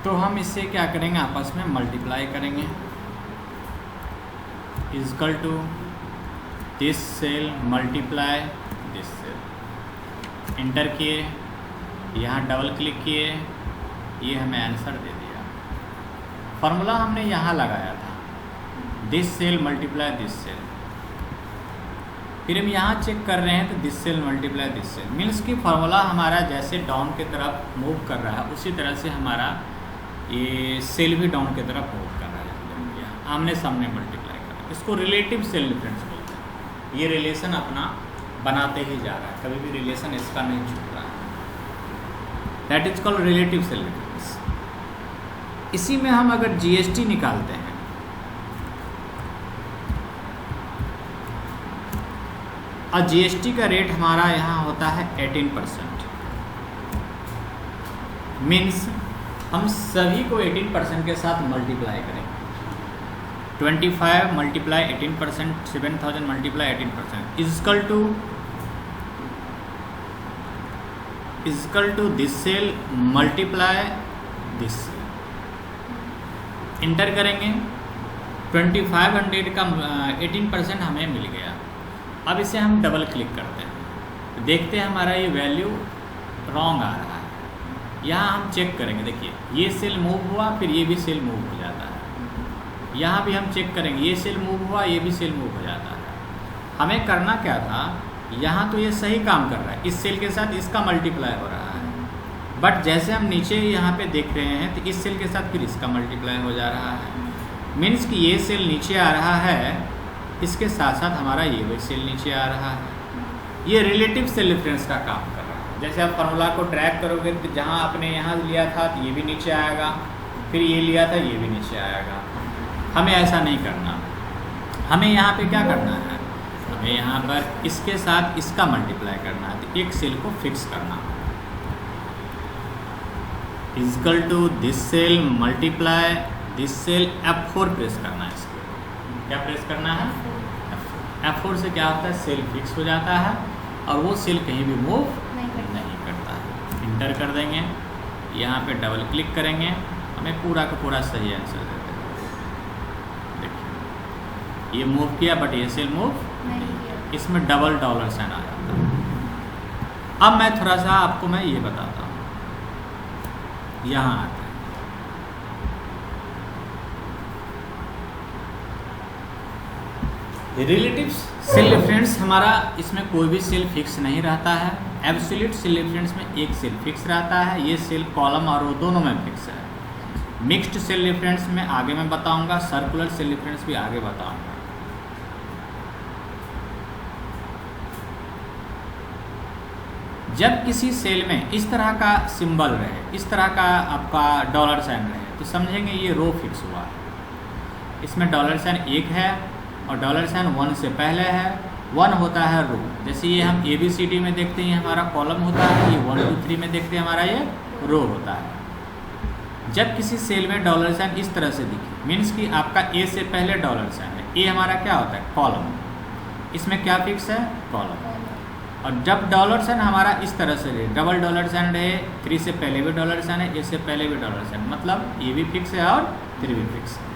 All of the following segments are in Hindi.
तो हम इससे क्या करेंगे, आपस में मल्टीप्लाई करेंगे, is equal to this cell multiply this cell. Enter किए, यहाँ डबल क्लिक किए, ये हमें आंसर दे दिया। फार्मूला हमने यहाँ लगाया था, this cell multiply this cell. फिर हम यहाँ चेक कर रहे हैं तो this cell multiply this cell, means कि फार्मूला हमारा जैसे डाउन की तरफ मूव कर रहा है उसी तरह से हमारा ये सेल भी डाउन की तरफ मूव कर रहा है, आमने सामने मल्टीप्लाई कर रहा है। इसको रिलेटिव सेल डिफरेंस बोलते हैं। ये रिलेशन अपना बनाते ही जा रहा है, कभी भी रिलेशन इसका नहीं छूट रहा है। That is called relative cell difference. इसी में हम अगर जीएसटी निकालते हैं, और जीएसटी का रेट हमारा यहाँ होता है 18%, मीन्स हम सभी को 18% के साथ मल्टीप्लाई करेंगे। 25 multiply 18%, 7000 multiply 18% is equal to this cell multiply this cell. Enter करेंगे, 2500 का 18% हमें मिल गया। अब इसे हम डबल क्लिक करते हैं तो देखते हैं हमारा ये वैल्यू रॉन्ग आ रहा है। यहाँ हम चेक करेंगे, देखिए ये सेल मूव हुआ, फिर ये भी सेल मूव हो जाता है। यहाँ भी हम चेक करेंगे, ये सेल मूव हुआ, ये भी सेल मूव हो जाता है। हमें करना क्या था, यहाँ तो ये सही काम कर रहा है, इस सेल के साथ इसका मल्टीप्लाई हो रहा है, बट जैसे हम नीचे यहाँ पे देख रहे हैं तो इस सेल के साथ फिर इसका मल्टीप्लाई हो जा रहा है। मीन्स कि ये सेल नीचे आ रहा है, इसके साथ साथ हमारा ये भी सेल नीचे आ रहा है। ये रिलेटिव सेल डिफरेंस का काम कर रहा है। जैसे आप फार्मूला को ट्रैक करोगे तो जहाँ आपने यहाँ लिया था तो ये भी नीचे आएगा, फिर ये लिया था ये भी नीचे आएगा। हमें ऐसा नहीं करना, हमें यहाँ पे क्या करना है, हमें यहाँ पर इसके साथ इसका मल्टीप्लाई करना है, तो एक सेल को फिक्स करना है। Is equal to this cell multiply this cell, F4 press करना है। इसको क्या प्रेस करना है, F4 से क्या होता है, सेल फिक्स हो जाता है और वो सेल कहीं भी मूव नहीं करता है। इंटर कर देंगे, यहाँ पे डबल क्लिक करेंगे, हमें पूरा का पूरा सही आंसर देते हैं। देखिए ये मूव किया बट ये सेल मूव नहीं किया, इसमें डबल डॉलर साइन आ जाता है। अब मैं थोड़ा सा आपको मैं ये बताता हूँ, यहाँ आता है रिलेटिव सेल डिफरेंस। हमारा इसमें कोई भी सेल फिक्स नहीं रहता है। एब्सोल्यूट सेल डिफरेंस में एक सेल फिक्स रहता है, ये सेल कॉलम और रो दोनों में फिक्स है। मिक्स्ड सेल डिफरेंस में आगे मैं बताऊंगा, सर्कुलर सेल डिफरेंस भी आगे बताऊंगा। जब किसी सेल में इस तरह का सिंबल रहे, इस तरह का आपका डॉलर साइन रहे, तो समझेंगे ये रो फिक्स हुआ। इसमें डॉलर साइन 1 है और डॉलर साइन 1 से पहले है, 1 होता है रो। जैसे ये हम ABCD में देखते हैं हमारा कॉलम होता है, ये 1 2 3 में देखते हैं हमारा ये रो होता है। जब किसी सेल में डॉलर साइन इस तरह से दिखे, मीन्स कि आपका A से पहले डॉलर साइन है, A हमारा क्या होता है, कॉलम, इसमें क्या फिक्स है, कॉलम। और जब डॉलर साइन हमारा इस तरह से रहे, डबल डॉलर साइन रहे, 3 से पहले भी डॉलर साइन है, A से पहले भी डॉलर साइन, मतलब ये भी फिक्स है और 3 भी फिक्स है।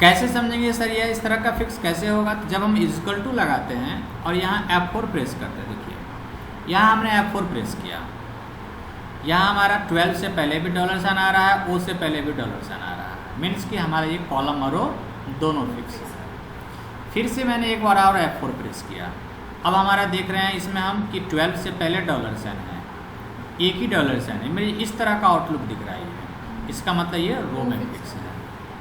कैसे समझेंगे सर ये इस तरह का फिक्स कैसे होगा, तो जब हम इजकल टू लगाते हैं और यहाँ F4 प्रेस करते हैं। देखिए यहाँ हमने F4 प्रेस किया, यहाँ हमारा 12 से पहले भी डॉलर साइन आ रहा है, O से पहले भी डॉलर साइन आ रहा है, मीन्स कि हमारा ये कॉलम और रो दोनों फिक्स है। फिर से मैंने एक बार और F4 प्रेस किया, अब हमारा देख रहे हैं इसमें हम कि 12 से पहले डॉलर साइन है, एक ही डॉलर साइन है, मेरे इस तरह का आउटलुक दिख रहा है, इसका मतलब ये रो में फिक्स है।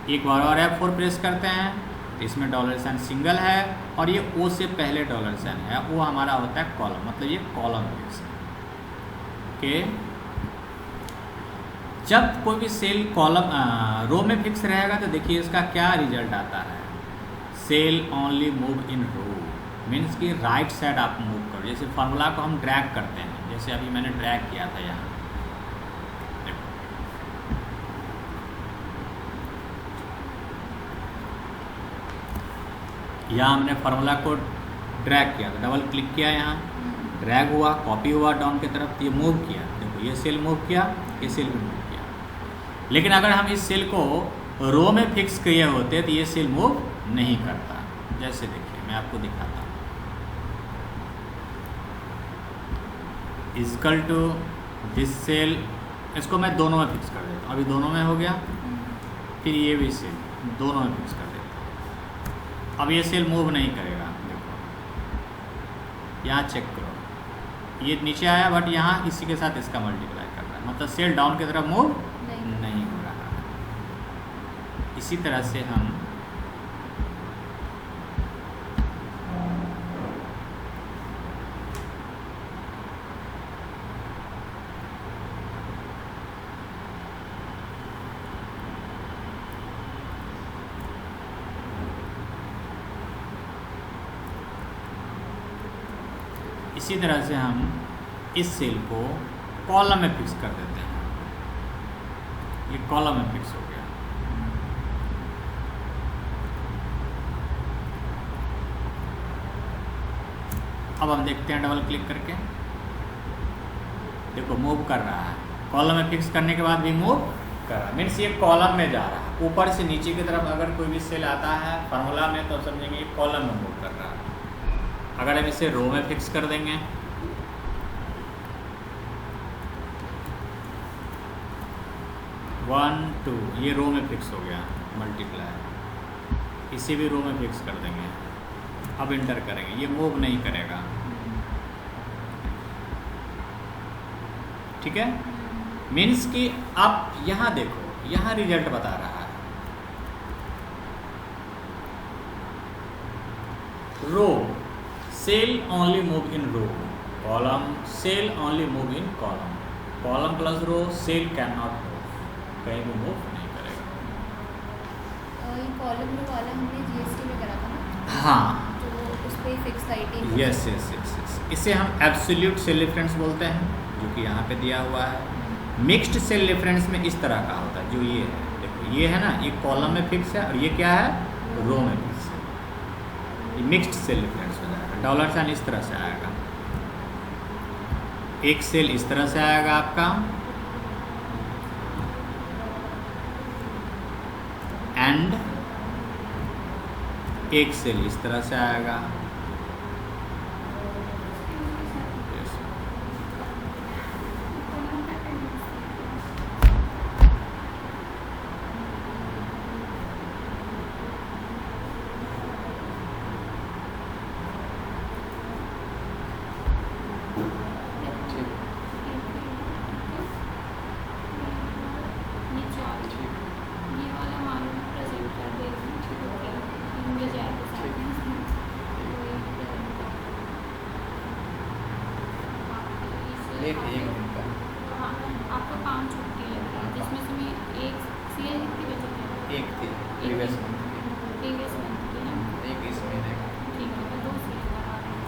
एक बार और F4 प्रेस करते हैं तो इसमें डॉलर साइन सिंगल है और ये O से पहले डॉलर साइन है, वो हमारा होता है कॉलम, मतलब ये कॉलम फिक्स है। ओके, जब कोई भी सेल कॉलम रो में फिक्स रहेगा तो देखिए इसका क्या रिजल्ट आता है, cell only move in row, means कि राइट साइड आप मूव करो। जैसे फार्मूला को हम ड्रैग करते हैं, जैसे अभी मैंने ड्रैग किया था यहाँ, यहाँ हमने फार्मूला को ड्रैग किया था, डबल क्लिक किया, यहाँ ड्रैग हुआ, कॉपी हुआ डाउन की तरफ, ये मूव किया, देखो ये सेल मूव किया, ये सेल भी मूव किया। लेकिन अगर हम इस सेल को रो में फिक्स किए होते तो ये सेल मूव नहीं करता। जैसे देखिए मैं आपको दिखाता हूँ, इजकल टू दिस सेल, इसको मैं दोनों में फिक्स कर देता हूँ। अभी दोनों में हो गया, फिर ये भी सेल दोनों में फिक्स कर देता हूँ। अब ये सेल मूव नहीं करेगा। देखो यहाँ चेक करो, ये नीचे आया बट यहाँ इसी के साथ इसका मल्टीप्लाई कर रहा है, मतलब सेल डाउन की तरफ मूव नहीं हो रहा। इसी तरह से हम इस सेल को कॉलम में फिक्स कर देते हैं। ये कॉलम में फिक्स हो गया। अब हम देखते हैं डबल क्लिक करके, देखो मूव कर रहा है। कॉलम में फिक्स करने के बाद भी मूव कर रहा है, मीन्स ये कॉलम में जा रहा है। ऊपर से नीचे की तरफ अगर कोई भी सेल आता है फार्मूला में तो समझेंगे ये कॉलम में मूव कर रहा है। अगर हम इसे रो में फिक्स कर देंगे, वन टू, ये रो में फिक्स हो गया मल्टीप्लाई, इसे भी रो में फिक्स कर देंगे। अब इंटर करेंगे, ये मूव नहीं करेगा। ठीक है, मीन्स कि आप यहाँ देखो, यहाँ रिजल्ट बता रहा है row cell only move in row, column cell only move in column, column plus row cell can not move, कहीं भी मूव नहीं करेगा। ये कॉलम रो वाला हमने जीएसटी में करा था ना? हाँ, तो उस पे फिक्स था 18%। Yes yes yes yes. इसे हम एब्सोल्यूट सेल डिफरेंस बोलते हैं, जो कि यहाँ पे दिया हुआ है। मिक्स्ड सेल डिफरेंस में इस तरह का होता है, जो ये है, देखो ये है ना, ये कॉलम में फिक्स है और ये क्या है, रो में फिक्स है। ये मिक्स्ड सेल डिफरेंस हो जाएगा। डॉलर साइन इस तरह से आएगा, एक सेल इस तरह से आएगा आपका, एंड एक सेल इस तरह से आएगा। एक दिन का आपको 5 छुट्टी लगी है, जिसमें से मैं एक सीएल कितनी बची है? एक थी प्रीवियस मंथ की, प्रीवियस मंथ की ना? एक इस महीने का। ठीक है, तो 2 सीएल लगा देंगे।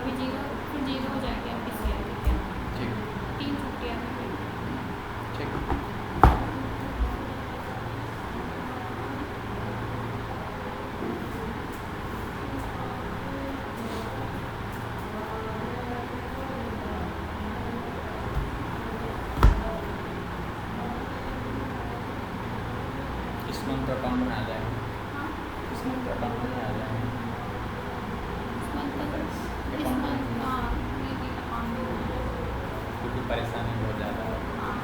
अभी जीरो, फिर जीरो हो जाएगी आपकी सीएल, ठीक है? ठीक 3 छुट्टियाँ हैं। ठीक। इस मंथ अकाउंट में आ जाएगा, इस मंथ अकाउंट में आ जाएगा। इस मंथ हाँ, ये भी अकाउंट में हो जाएगा। क्योंकि परेशानी बहुत ज़्यादा है। हाँ।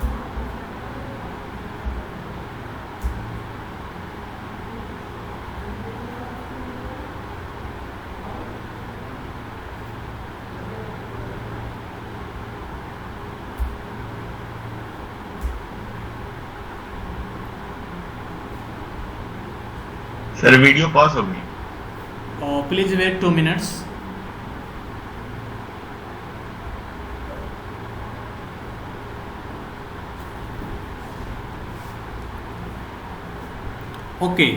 सर वीडियो पॉज हो गई। Please wait 2 minutes। Okay,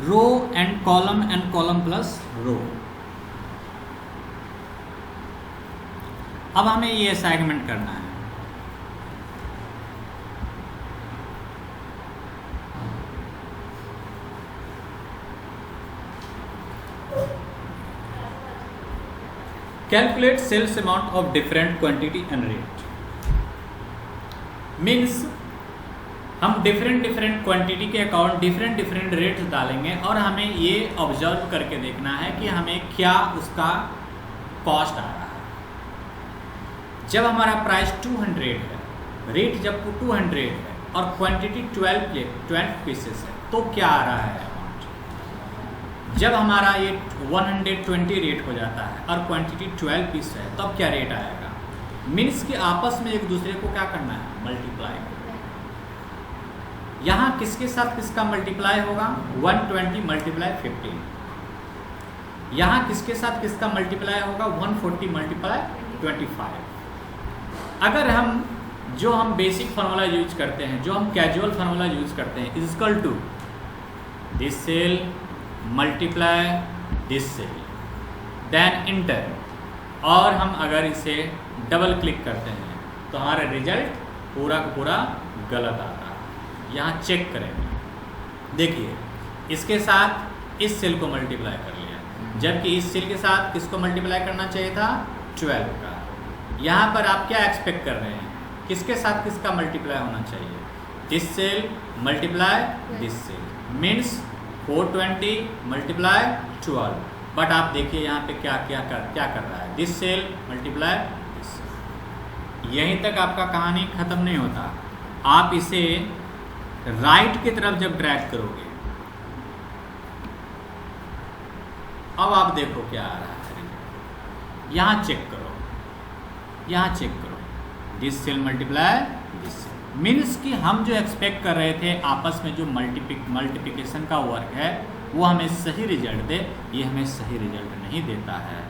row and column plus row. अब हमें ये असाइनमेंट करना है। Calculate sales amount of different quantity and rate। Means हम डिफरेंट क्वांटिटी के अकाउंट डिफरेंट रेट्स डालेंगे और हमें ये ऑब्जर्व करके देखना है कि हमें क्या उसका कॉस्ट आ रहा है। जब हमारा प्राइस 200 है, रेट जब 200 है और क्वांटिटी 12 पीसेस है तो क्या आ रहा है अमाउंट। जब हमारा ये 120 रेट हो जाता है और क्वांटिटी 12 पीस है तब क्या रेट आएगा। मीन्स कि आपस में एक दूसरे को क्या करना है, मल्टीप्लाई। यहाँ किसके साथ किसका मल्टीप्लाई होगा, 120 मल्टीप्लाई 15। यहाँ किसके साथ किसका मल्टीप्लाई होगा, 140 मल्टीप्लाई 25। अगर हम बेसिक फार्मूला यूज करते हैं, जो हम कैजुअल फार्मूला यूज करते हैं, is equal to this cell multiply this cell then enter, और हम अगर इसे डबल क्लिक करते हैं तो हमारा रिजल्ट पूरा का पूरा गलत आता है। यहाँ चेक करेंगे, देखिए इसके साथ इस सेल को मल्टीप्लाई कर लिया, जबकि इस सेल के साथ किसको मल्टीप्लाई करना चाहिए था, 12 का। यहाँ पर आप क्या एक्सपेक्ट कर रहे हैं, किसके साथ किसका मल्टीप्लाई होना चाहिए, this cell multiply this cell, means 420 multiply 12। But आप देखिए यहाँ पे क्या कर रहा है, this cell multiply this cell. यहीं तक आपका कहानी खत्म नहीं होता। आप इसे राइट की तरफ जब ड्रैग करोगे, अब आप देखो क्या आ रहा है, यहाँ चेक करो, this cell multiply this cell. Means कि हम जो एक्सपेक्ट कर रहे थे आपस में जो मल्टीप्लिकेशन का वर्क है वो हमें सही रिजल्ट दे, ये हमें सही रिजल्ट नहीं देता है।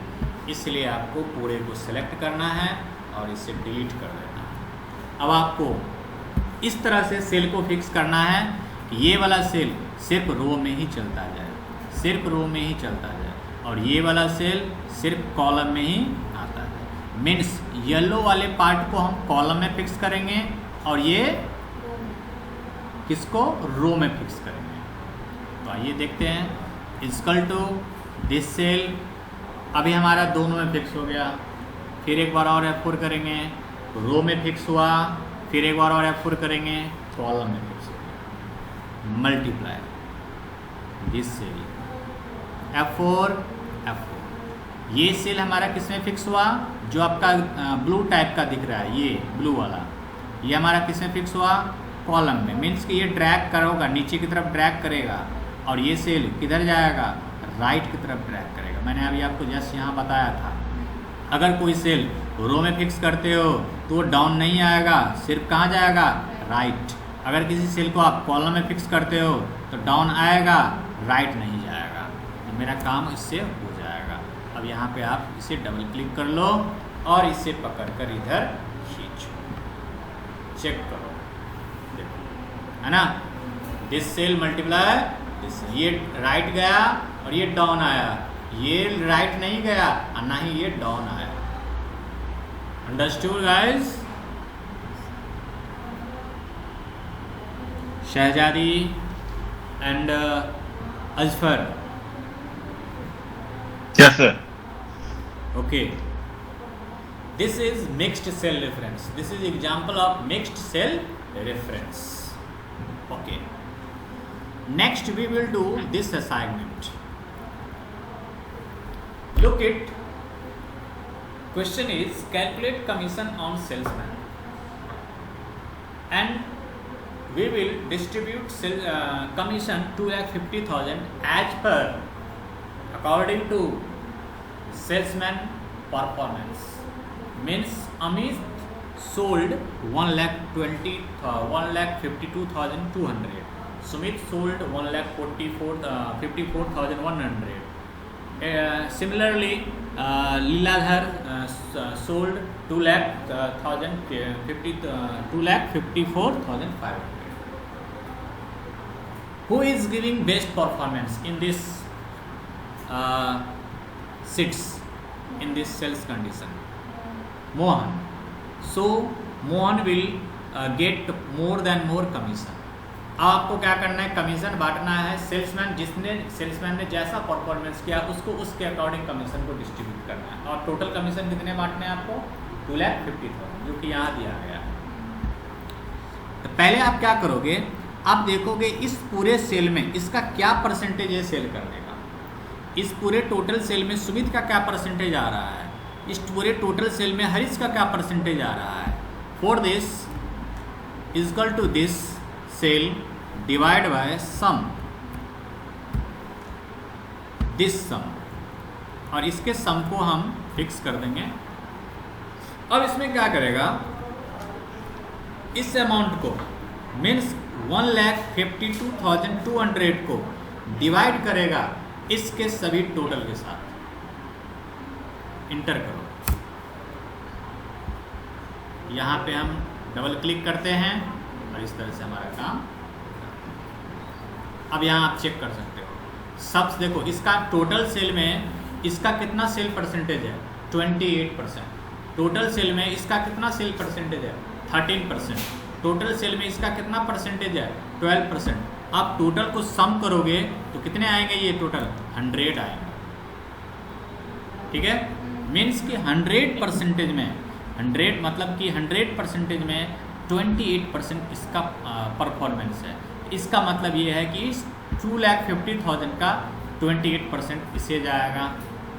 इसलिए आपको पूरे को सिलेक्ट करना है और इसे डिलीट कर देना है। अब आपको इस तरह से सेल को फिक्स करना है कि ये वाला सेल सिर्फ रो में ही चलता जाए, और ये वाला सेल सिर्फ कॉलम में ही आता है। मीन्स येलो वाले पार्ट को हम कॉलम में फिक्स करेंगे और ये किसको, रो में फिक्स करेंगे। तो आइए देखते हैं, इक्वल टू दिस सेल, अभी हमारा दोनों में फिक्स हो गया। फिर एक बार और F4 करेंगे, रो में फिक्स हुआ, फिर एक बार और F4 करेंगे, कॉलम में फिक्स हो गया, मल्टीप्लाई दिस सेल, F4। ये सेल हमारा किस में फिक्स हुआ, जो आपका ब्लू टाइप का दिख रहा है, ये ब्लू वाला, ये हमारा किस में फिक्स हुआ, कॉलम में। मीन्स कि ये ड्रैग करोगा, नीचे की तरफ ड्रैग करेगा और ये सेल किधर जाएगा, राइट की तरफ ड्रैग करेगा। मैंने अभी आपको जस्ट यहाँ बताया था, अगर कोई सेल रो में फिक्स करते हो तो वो डाउन नहीं आएगा, सिर्फ कहाँ जाएगा, राइट। अगर किसी सेल को आप कॉलम में फिक्स करते हो तो डाउन आएगा, राइट नहीं जाएगा। तो मेरा काम इससे हो जाएगा। अब यहाँ पे आप इसे डबल क्लिक कर लो और इसे पकड़ कर इधर खींचो, चेक करो, देखो है ना, दिस सेल मल्टीप्लाई दिस, ये राइट गया और ये डाउन आया, ये राइट नहीं गया और ना ही ये डाउन आया। Understood guys. Shahzadi and Azfar, Yes, sir. okay, this is mixed cell reference. This is example of mixed cell reference. Okay, next we will do this assignment. Look it, question is calculate commission on salesman, and we will distribute commission 2,50,000 as per according to salesman performance. Means Amit sold 1,52,200, Sumit sold 1,54,100. Similarly, Leeladhar sold 2,54,500. Who is giving best performance in this sits in this sales condition? Mohan. So Mohan will get more than more commission. आपको क्या करना है, कमीशन बांटना है। सेल्समैन ने जैसा परफॉर्मेंस किया उसको उसके अकॉर्डिंग कमीशन को डिस्ट्रीब्यूट करना है। और टोटल कमीशन कितने बांटने हैं आपको, 2,50,000, जो कि यहाँ दिया गया है। तो पहले आप क्या करोगे, आप देखोगे इस पूरे सेल में इसका क्या परसेंटेज है सेल करने का। इस पूरे टोटल सेल में सुमित का क्या परसेंटेज आ रहा है, इस पूरे टोटल सेल में हरीश का क्या परसेंटेज आ रहा है। For this equal to this cell divide by sum, this sum, और इसके सम को हम फिक्स कर देंगे। अब इसमें क्या करेगा, इस अमाउंट को मीन्स 1,52,200 को डिवाइड करेगा इसके सभी टोटल के साथ। इंटर करो, यहाँ पे हम डबल क्लिक करते हैं और इस तरह से हमारा काम। अब यहाँ आप चेक कर सकते हो सब, देखो इसका टोटल सेल में इसका कितना सेल परसेंटेज है, 28%। टोटल सेल में इसका कितना सेल परसेंटेज है, 13%। टोटल सेल में इसका कितना परसेंटेज है, 12%। आप टोटल को सम करोगे तो कितने आएंगे, ये टोटल 100 आएंगे। ठीक है, मीन्स कि 100% में 100 मतलब कि 100% में 28% इसका परफॉर्मेंस है। इसका मतलब ये है कि 2,50,000 का 28% इससे जाएगा,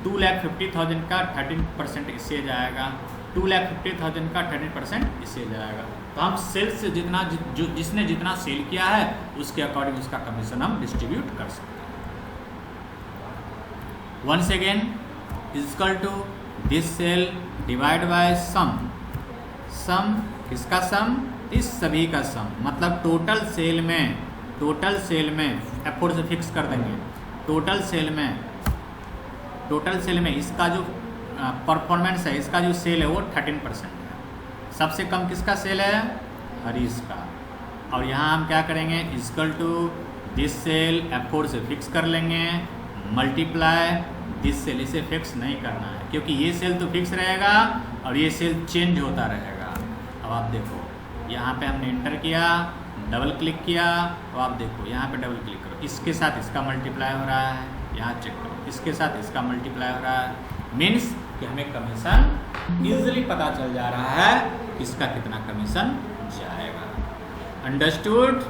2,50,000 का 13% इससे जाएगा, 2,50,000 का 13% इससे जाएगा। तो हम सेल से जितना जिसने जितना सेल किया है उसके अकॉर्डिंग उसका कमीशन हम डिस्ट्रीब्यूट कर सकते हैं। Once again equal to this cell divide by sum, sum किसका सम, इस सभी का सम, मतलब टोटल सेल में F4 से फिक्स कर देंगे। टोटल सेल में इसका जो परफॉर्मेंस है, इसका जो सेल है वो 13% है। सबसे कम किसका सेल है, हरीश का। और यहाँ हम क्या करेंगे, equal to this cell F4 से फिक्स कर लेंगे, मल्टीप्लाई दिस सेल, इसे फिक्स नहीं करना है क्योंकि ये सेल तो फिक्स रहेगा और ये सेल चेंज होता रहेगा। अब आप देखो यहाँ पे हमने इंटर किया, डबल क्लिक किया, तो आप देखो यहाँ पे डबल क्लिक करो, इसके साथ इसका मल्टीप्लाई हो रहा है, यहाँ चेक करो इसके साथ इसका मल्टीप्लाई हो रहा है। मीन्स कि हमें कमीशन इजीली पता चल जा रहा है इसका कितना कमीशन जाएगा। अंडरस्टूड।